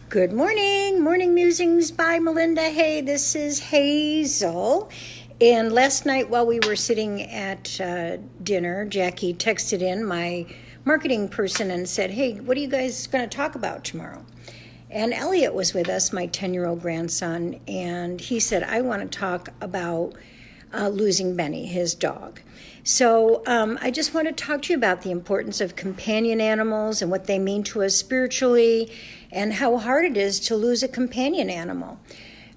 Good morning. Morning musings by Melinda. Hey, this is Hazel. And last night while we were sitting at dinner, Jackie texted in my marketing person and said, hey, what are you guys going to talk about tomorrow? And Elliot was with us, my 10-year-old grandson, and he said, I want to talk about losing Benny, his dog. So I just want to talk to you about the importance of companion animals and what they mean to us spiritually and how hard it is to lose a companion animal.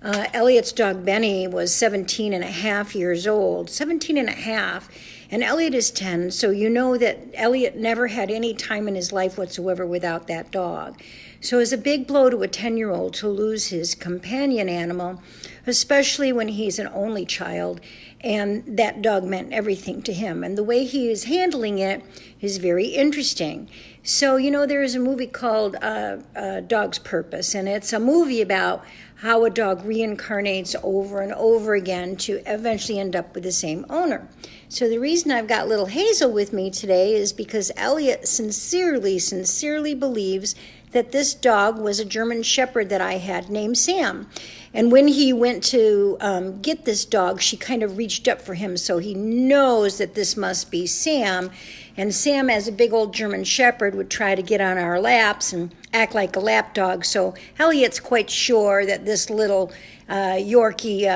Elliot's dog Benny was 17 and a half years old, 17 and a half, and Elliot is 10, so you know that Elliot never had any time in his life whatsoever without that dog. So it's a big blow to a 10-year-old to lose his companion animal, especially when he's an only child, and that dog meant everything to him. And the way he is handling it is very interesting. So, you know, there is a movie called Dog's Purpose, and it's a movie about how a dog reincarnates over and over again to eventually end up with the same owner. So the reason I've got little Hazel with me today is because Elliot sincerely believes that this dog was a German Shepherd that I had named Sam. And when he went to get this dog, she kind of reached up for him, so he knows that this must be Sam. And Sam, as a big old German Shepherd, would try to get on our laps and act like a lap dog. So Elliot's quite sure that this little Yorkie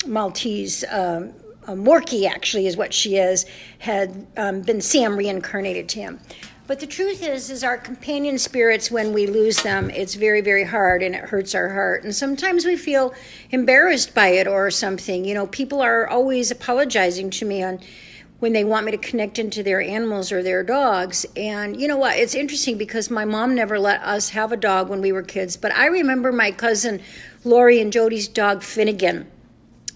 Maltese, Morkie actually is what she is, had been Sam reincarnated to him. But the truth is our companion spirits, when we lose them, it's very, very hard and it hurts our heart. And sometimes we feel embarrassed by it or something. You know, people are always apologizing to me when they want me to connect into their animals or their dogs. And you know what? It's interesting because my mom never let us have a dog when we were kids. But I remember my cousin Lori and Jody's dog Finnegan.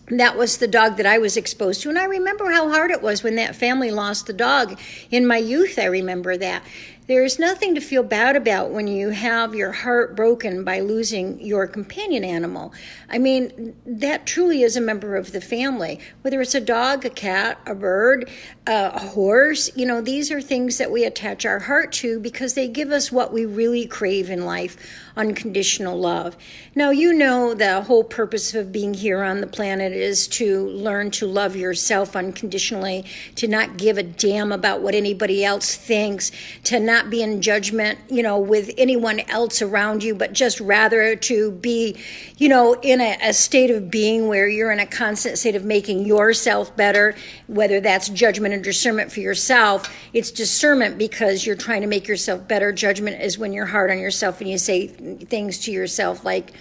That was the dog that I was exposed to. And I remember how hard it was when that family lost the dog. In my youth, I remember that. There's nothing to feel bad about when you have your heart broken by losing your companion animal. I mean, that truly is a member of the family. Whether it's a dog, a cat, a bird, a horse, you know, these are things that we attach our heart to because they give us what we really crave in life, unconditional love. Now, you know the whole purpose of being here on the planet is to learn to love yourself unconditionally, to not give a damn about what anybody else thinks, to not be in judgment, you know, with anyone else around you, but just rather to be, you know, in a state of being where you're in a constant state of making yourself better, whether that's judgment and discernment for yourself. It's discernment because you're trying to make yourself better. Judgment is when you're hard on yourself and you say things to yourself like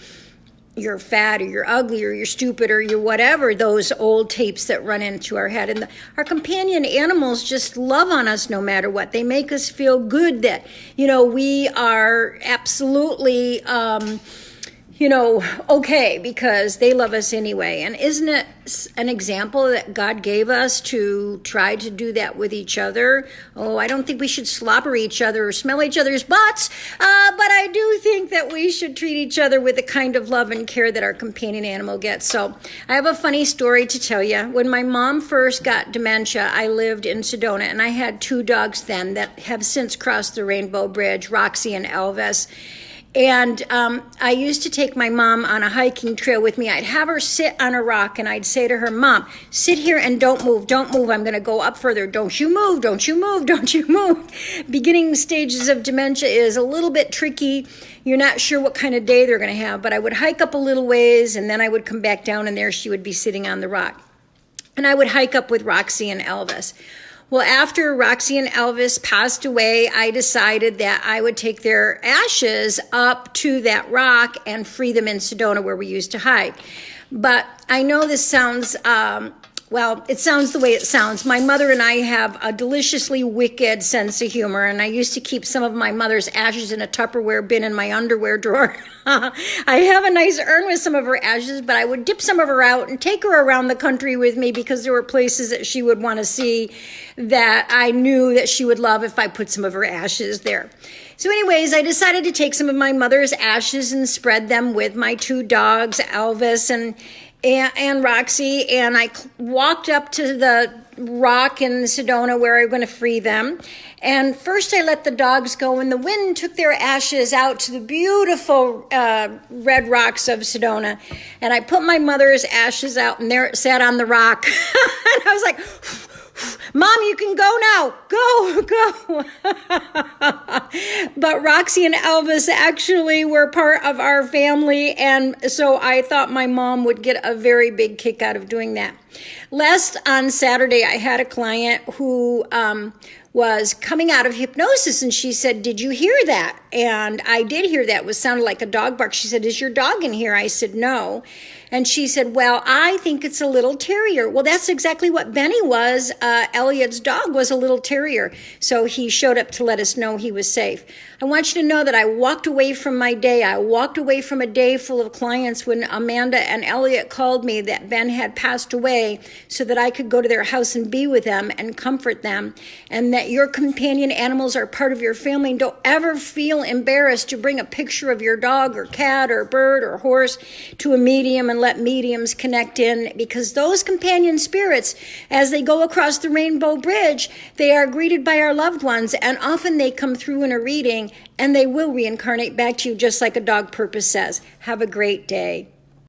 you're fat or you're ugly or you're stupid or you're whatever, those old tapes that run into our head. And our companion animals just love on us no matter what. They make us feel good that, you know, we are absolutely, okay, because they love us anyway. And isn't it an example that God gave us to try to do that with each other? Oh, I don't think we should slobber each other or smell each other's butts, but I do think that we should treat each other with the kind of love and care that our companion animal gets. So I have a funny story to tell you. When my mom first got dementia, I lived in Sedona, and I had two dogs then that have since crossed the Rainbow Bridge, Roxy and Elvis. And I used to take my mom on a hiking trail with me. I'd have her sit on a rock, and I'd say to her, Mom, sit here and don't move. I'm going to go up further. Don't you move. Beginning stages of dementia is a little bit tricky. You're not sure what kind of day they're going to have. But I would hike up a little ways, and then I would come back down, and there she would be sitting on the rock. And I would hike up with Roxy and Elvis. Well, after Roxy and Elvis passed away, I decided that I would take their ashes up to that rock and free them in Sedona where we used to hike. But I know this sounds, it sounds the way it sounds. My mother and I have a deliciously wicked sense of humor, and I used to keep some of my mother's ashes in a Tupperware bin in my underwear drawer. I have a nice urn with some of her ashes, but I would dip some of her out and take her around the country with me because there were places that she would want to see that I knew that she would love if I put some of her ashes there. So anyways, I decided to take some of my mother's ashes and spread them with my two dogs, Elvis and Roxy, and I walked up to the rock in Sedona where I'm going to free them. And first I let the dogs go, and the wind took their ashes out to the beautiful red rocks of Sedona. And I put my mother's ashes out, and there it sat on the rock. And I was like, Mom, you can go now. Go. But Roxy and Elvis actually were part of our family, and so I thought my mom would get a very big kick out of doing that. Last on Saturday, I had a client who was coming out of hypnosis, and she said, "Did you hear that?" And I did hear that. It sounded like a dog bark. She said, "Is your dog in here?" I said, "No." And she said, "Well, I think it's a little terrier." Well, that's exactly what Benny was. Elliot's dog was a little terrier. So he showed up to let us know he was safe. I want you to know that I walked away from my day. I walked away from a day full of clients when Amanda and Elliot called me that Ben had passed away, so that I could go to their house and be with them and comfort them, and that your companion animals are part of your family. And don't ever feel embarrassed to bring a picture of your dog or cat or bird or horse to a medium and let mediums connect in, because those companion spirits, as they go across the Rainbow Bridge, they are greeted by our loved ones, and often they come through in a reading, and they will reincarnate back to you, just like a dog purpose says. Have a great day.